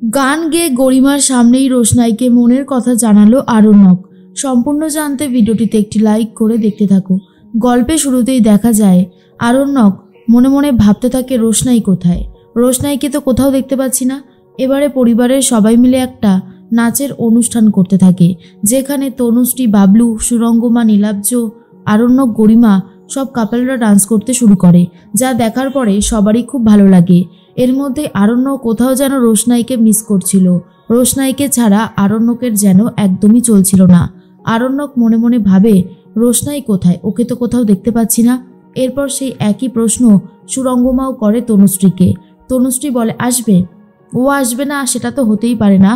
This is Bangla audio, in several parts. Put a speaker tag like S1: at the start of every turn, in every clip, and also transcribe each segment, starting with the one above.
S1: গান গেয়ে গরিমার সামনেই রোশনাইকে মনের কথা জানালো আরণ্যক। সম্পূর্ণ জানতে ভিডিওটিতে একটি লাইক করে দেখতে থাকো। গল্পে শুরুতেই দেখা যায় আরণ্যক মনে মনে ভাবতে থাকে রোশনাই কোথায়, রোশনাইকে তো কোথাও দেখতে পাচ্ছি না। এবারে পরিবারের সবাই মিলে একটা নাচের অনুষ্ঠান করতে থাকে, যেখানে তনুশ্রী, বাবলু, সুরঙ্গমা, নীলাব্জ, আরণ্যক, গরিমা সব কাপলরা ডান্স করতে শুরু করে, যা দেখার পরে সবারই খুব ভালো লাগে। এর মধ্যে আরণ্যক কোথাও যেন রোশনাইকে মিস করছিল। রোশনাইকে ছাড়া আরণ্যকের যেন একদমই চলছিল না। আরণ্যক মনে মনে ভাবে রোশনাই কোথায়, ওকে তো কোথাও দেখতে পাচ্ছি না। এরপর সেই একই প্রশ্ন সুরঙ্গমাও করে তনুশ্রীকে। তনুশ্রী বলে আসবে। ও আসবে না সেটা তো হতেই পারে না,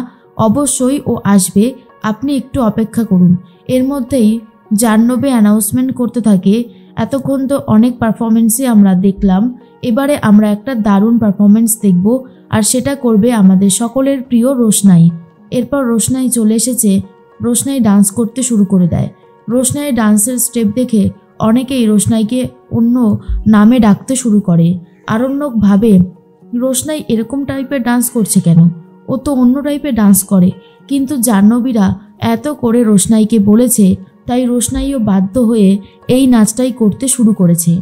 S1: অবশ্যই ও আসবে, আপনি একটু অপেক্ষা করুন। এর মধ্যেই জাহ্নবী অ্যানাউন্সমেন্ট করতে থাকে, এতক্ষণ তো অনেক পারফরমেন্সই আমরা দেখলাম, এবারে আমরা একটা দারুণ পারফরমেন্স দেখব, আর সেটা করবে আমাদের সকলের প্রিয় রোশনাই। এরপর রোশনাই চলে এসেছে। রোশনাই ডান্স করতে শুরু করে দেয়। রোশনাইয়ের ডান্সের স্টেপ দেখে অনেকেই রোশনাইকে অন্য নামে ডাকতে শুরু করে। আরণ্যক ভাবে রোশনাই এরকম টাইপের ডান্স করছে কেন, ও তো অন্য টাইপের ডান্স করে। কিন্তু জাহ্নবীরা এত করে রোশনাইকে বলেছে, তাই রোশনাইও বাধ্য হয়ে এই নাচটাই করতে শুরু করেছে।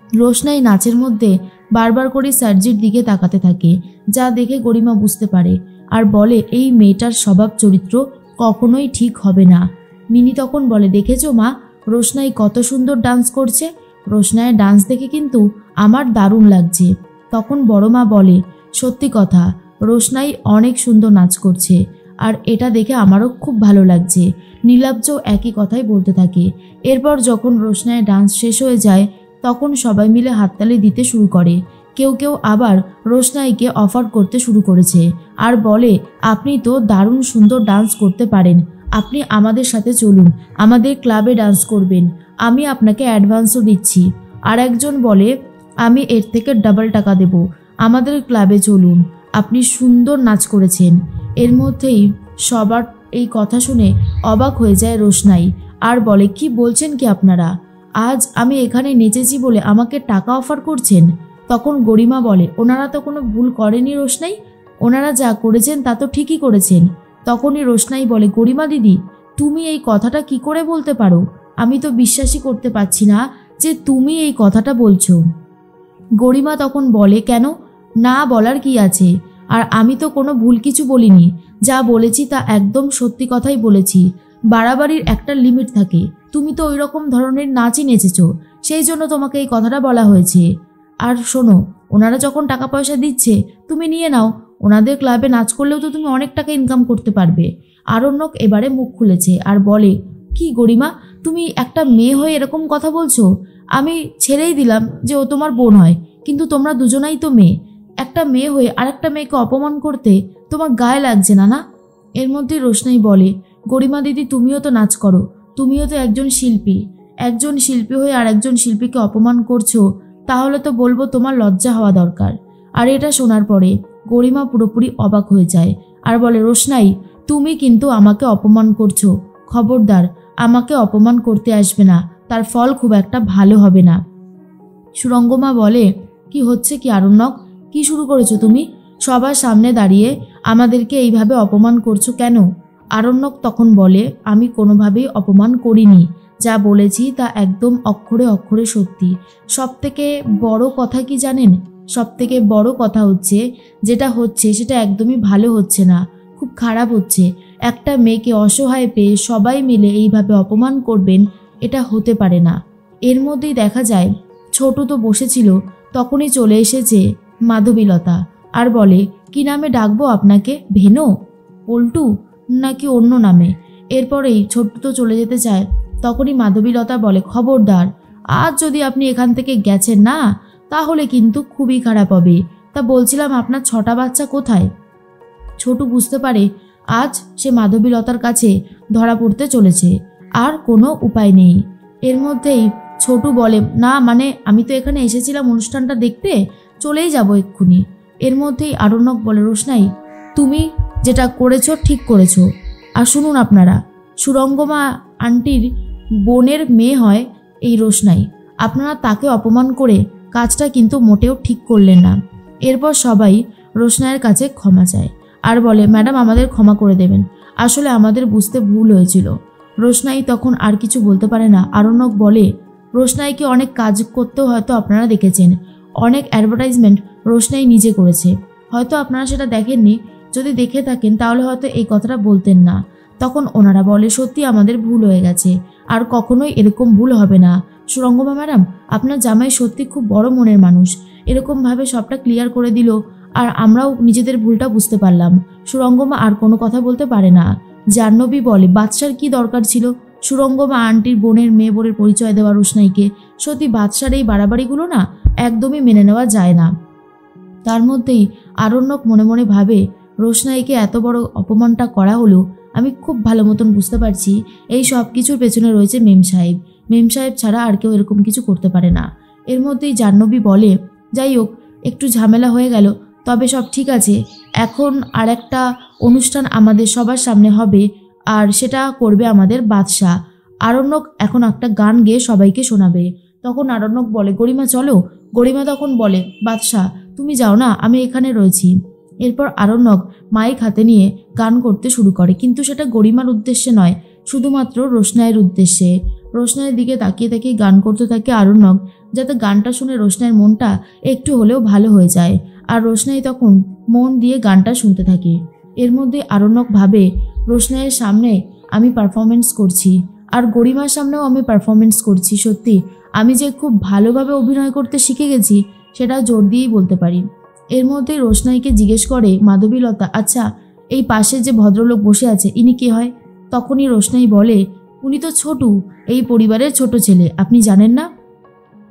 S1: রোশনাই নাচের মধ্যে বারবার করে সার্জির দিকে তাকাতে থাকে, যা দেখে গরিমা বুঝতে পারে আর বলে এই মেয়েটার স্বভাব চরিত্র কখনোই ঠিক হবে না। মিনি তখন বলে, দেখেছো মা, রোশনাই কত সুন্দর ডান্স করছে, রোশনাইয়ের ডান্স দেখে কিন্তু আমার দারুণ লাগছে। তখন বড় মা বলে, সত্যি কথা, রোশনাই অনেক সুন্দর নাচ করছে, আর এটা দেখে আমারও খুব ভালো লাগছে। নীলাব্জও একই কথাই বলতে থাকে। এরপর যখন রোশনাইয়ের ডান্স শেষ হয়ে যায়, তখন সবাই মিলে হাততালি দিতে শুরু করে। কেউ কেউ আবার রোশনাইকে অফার করতে শুরু করেছে আর বলে, আপনি তো দারুণ সুন্দর ডান্স করতে পারেন, আপনি আমাদের সাথে চলুন, আমাদের ক্লাবে ডান্স করবেন, আমি আপনাকে অ্যাডভান্সও দিচ্ছি। আর একজন বলে, আমি এর থেকে ডাবল টাকা দেব, আমাদের ক্লাবে চলুন, আপনি সুন্দর নাচ করেছেন। এর মধ্যেই সবার এই কথা শুনে অবাক হয়ে যায় রোশনাই আর বলে, কি বলছেন কি আপনারা, আজ আমি এখানে নেচেছি বলে আমাকে টাকা অফার করছেন? তখন গরিমা বলে, ওনারা তো কোনো ভুল করেনি রোশনাই, ওনারা যা করেছেন তা তো ঠিকই করেছেন। তখনই রোশনাই বলে, গরিমা দিদি, তুমি এই কথাটা কি করে বলতে পারো, আমি তো বিশ্বাসই করতে পারছি না যে তুমি এই কথাটা বলছো। গরিমা তখন বলে, কেন, না বলার কি আছে, আর আমি তো কোনো ভুল কিছু বলিনি, যা বলেছি তা একদম সত্যি কথাই বলেছি। বাড়াবাড়ির একটা লিমিট থাকে, তুমি তো ওই রকম ধরনের নাচই নেচেছো, সেই জন্য তোমাকে এই কথাটা বলা হয়েছে। আর শোনো, ওনারা যখন টাকা পয়সা দিচ্ছে তুমি নিয়ে নাও, ওনাদের ক্লাবে নাচ করলেও তো তুমি অনেক টাকা ইনকাম করতে পারবে। আরণ্যক এবারে মুখ খুলেছে আর বলে, কি গরিমা, তুমি একটা মেয়ে হয়ে এরকম কথা বলছো? আমি ছেড়েই দিলাম যে ও তোমার বোন হয়, কিন্তু তোমরা দুজনাই তো মেয়ে, একটা মেয়ে হয়ে আরেকটা মেয়েকে অপমান করতে তোমার গায়ে লাগছে না? না। এর মধ্যে রোশনাই বলে, গরিমা দিদি, তুমিও তো নাচ করো, তুমিও তো একজন শিল্পী, একজন শিল্পী হয়ে আর একজন শিল্পীকে অপমান করছো, তাহলে তো বলবো তোমার লজ্জা হওয়া দরকার। আর এটা শোনার পরে গরিমা পুরোপুরি অবাক হয়ে যায় আর বলে, রোশনাই, তুমি কিন্তু আমাকে অপমান করছো, খবরদার আমাকে অপমান করতে আসবে না, তার ফল খুব একটা ভালো হবে না। সুরঙ্গমা বলে, কি হচ্ছে কি আরণ্যক, কি শুরু করেছো তুমি, সবার সামনে দাঁড়িয়ে আমাদেরকে এইভাবে অপমান করছো কেন? আরণ্যক তখন বলে, আমি কোনোভাবেই অপমান করিনি, যা বলেছি তা একদম অক্ষরে অক্ষরে সত্যি। সবথেকে বড় কথা কি জানেন, সবথেকে বড় কথা হচ্ছে যেটা হচ্ছে সেটা একদমই ভালো হচ্ছে না, খুব খারাপ হচ্ছে। একটা মেয়েকে অসহায় পেয়ে সবাই মিলে এইভাবে অপমান করবেন, এটা হতে পারে না। এর মধ্যেই দেখা যায় ছোটু তো বসেছিল, তখনই চলে এসেছে মাধবীলতা আর বলে, কি নামে ডাকবো আপনাকে, ভেনো, পল্টু, নাকি অন্য নামে? এরপরেই ছোট্টু তো চলে যেতে চায়, তখনই মাধবীলতা বলে, খবরদার, আজ যদি আপনি এখান থেকে গেছেন না তাহলে কিন্তু খুবই খারাপ হবে। তা বলছিলাম, আপনার 6টা বাচ্চা কোথায়? ছোটু বুঝতে পারে আজ সে মাধবীলতার কাছে ধরা পড়তে চলেছে, আর কোনো উপায় নেই। এর মধ্যেই ছোটু বলে, না মানে আমি তো এখানে এসেছিলাম অনুষ্ঠানটা দেখতে, চলেই যাব এক্ষুনি। এর মধ্যেই আরণ্যক বলে, রোশনাই, তুমি যেটা করেছো ঠিক করেছো। আর শুনুন আপনারা, সুরঙ্গমা আন্টির বোনের মেয়ে হয় এই রোশনাই, আপনারা তাকে অপমান করে কাজটা কিন্তু মোটেও ঠিক করলেন না। এরপর সবাই রোশনাইয়ের কাছে ক্ষমা চায় আর বলে, ম্যাডাম আমাদের ক্ষমা করে দেবেন, আসলে আমাদের বুঝতে ভুল হয়েছিল। রোশনাই তখন আর কিছু বলতে পারে না। আরণ্যক বলে, রোশনাইকে অনেক কাজ করতেও হয়তো আপনারা দেখেছেন, অনেক অ্যাডভার্টাইজমেন্ট রোশনাই নিজে করেছে, হয়তো আপনারা সেটা দেখেননি, যদি দেখে থাকেন তাহলে হয়তো এই কথাটা বলতেন না। তখন ওনারা বলে, সত্যি আমাদের ভুল হয়ে গেছে, আর কখনোই এরকম ভুল হবে না। সুরঙ্গমা ম্যাডাম, আপনার জামাই সত্যি খুব বড় মনের মানুষ, এরকমভাবে সবটা ক্লিয়ার করে দিল, আর আমরাও নিজেদের ভুলটা বুঝতে পারলাম। সুরঙ্গমা আর কোনো কথা বলতে পারে না। জাহ্নবী বলে, বাদশার কি দরকার ছিল সুরঙ্গমা আন্টির বোনের মেয়ে বোনের পরিচয় দেওয়া রোশনাইকে? সত্যি বাদশার এই বাড়াবাড়িগুলো না একদমই মেনে নেওয়া যায় না। তার মধ্যেই আরণ্যক মনে মনে ভাবে, রোশনাইকে এত বড় অপমানটা করা হলো, আমি খুব ভালো মতন বুঝতে পারছি এই সব কিছুর পেছনে রয়েছে মেম সাহেব। মেম সাহেব ছাড়া আর কেউ এরকম কিছু করতে পারে না। এর মধ্যেই জাহ্নবী বলে, যাই হোক, একটু ঝামেলা হয়ে গেল, তবে সব ঠিক আছে। এখন আর একটা অনুষ্ঠান আমাদের সবার সামনে হবে, আর সেটা করবে আমাদের বাদশা। আরণ্যক এখন একটা গান গেয়ে সবাইকে শোনাবে। তখন আরণ্যক বলে, গরিমা চলো। গরিমা তখন বলে, বাদশা তুমি যাও না, আমি এখানে রয়েছি। এরপর আরণ্যক মাইক হাতে নিয়ে গান করতে শুরু করে, কিন্তু সেটা গরিমার উদ্দেশ্যে নয়, শুধুমাত্র রোশনাইয়ের উদ্দেশ্যে। রোশনাইয়ের দিকে তাকিয়ে তাকিয়ে গান করতে থাকে আরণ্যক, যাতে গানটা শুনে রোশনাইয়ের মনটা একটু হলেও ভালো হয়ে যায়। আর রোশনাই তখন মন দিয়ে গানটা শুনতে থাকে। এর মধ্যে আরণ্যক ভাবে, রোশনাইয়ের সামনে আমি পারফরমেন্স করছি, আর গরিমার সামনেও আমি পারফরমেন্স করছি। সত্যি আমি যে খুব ভালোভাবে অভিনয় করতে শিখে গেছি সেটা জোর দিয়েই বলতে পারি। এর মধ্যে রোশনাইকে জিজ্ঞেস করে মাধবীলতা, আচ্ছা এই পাশে যে ভদ্রলোক বসে আছে ইনি কে হয়? তখনই রোশনাই বলে, উনি তো ছোটু, এই পরিবারের ছোট ছেলে, আপনি জানেন না?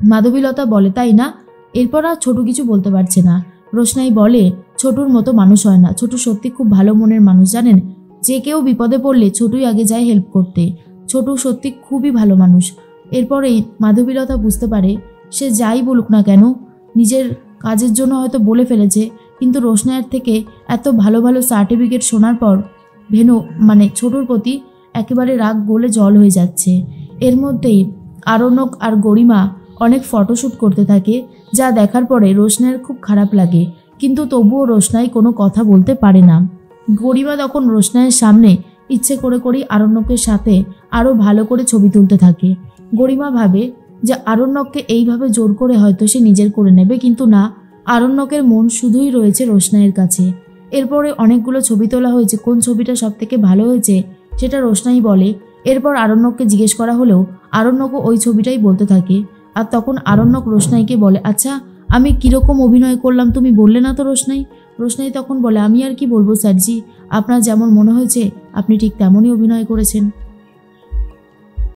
S1: মাধবীলতা বলে, তাই না? এরপর আর ছোটু কিছু বলতে পারছে না। রোশনাই বলে, ছোটুর মতো মানুষ হয় না, ছোটু সত্যি খুব ভালো মনের মানুষ, জানেন? যে কেউ বিপদে পড়লে ছোটুই আগে যায় হেল্প করতে। ছোটু সত্যি খুবই ভালো মানুষ। এরপরেই মাধবীলতা বুঝতে পারে, সে যাই বলুক না কেন, নিজের কাজের জন্য হয়তো বলে ফেলেছে, কিন্তু রোশনাইয়ের থেকে এত ভালো ভালো সার্টিফিকেট শোনার পর ভেনু ছোটুর প্রতি একেবারে রাগ গলে জল হয়ে যাচ্ছে। এর মধ্যেই আরণ্যক আর গরিমা অনেক ফটোশ্যুট করতে থাকে, যা দেখার পরে রোশনাইয়ের খুব খারাপ লাগে, কিন্তু তবুও রোশনাই কোনো কথা বলতে পারে না। গরিমা তখন রোশনাইয়ের সামনে ইচ্ছে করে করেই আরণ্যকের সাথে আরও ভালো করে ছবি তুলতে থাকে। গরিমা ভাবে যে আরণ্যককে এইভাবে জোর করে হয়তো সে নিজের করে নেবে, কিন্তু না, আরণ্যকের মন শুধুই রয়েছে রোশনাইয়ের কাছে। এরপরে অনেকগুলো ছবি তোলা হয়েছে, কোন ছবিটা সব থেকে ভালো হয়েছে সেটা রোশনাই বলে। এরপর আরণ্যককে জিজ্ঞেস করা হলেও আরণ্যকও ওই ছবিটাই বলতে থাকে। আর তখন আরণ্যক রোশনাইকে বলে, আচ্ছা আমি কীরকম অভিনয় করলাম তুমি বললে না তো রোশনাই? রোশনাই তখন বলে, আমি আর কি বলবো স্যারজি, আপনার যেমন মনে হয়েছে আপনি ঠিক তেমনই অভিনয় করেছেন।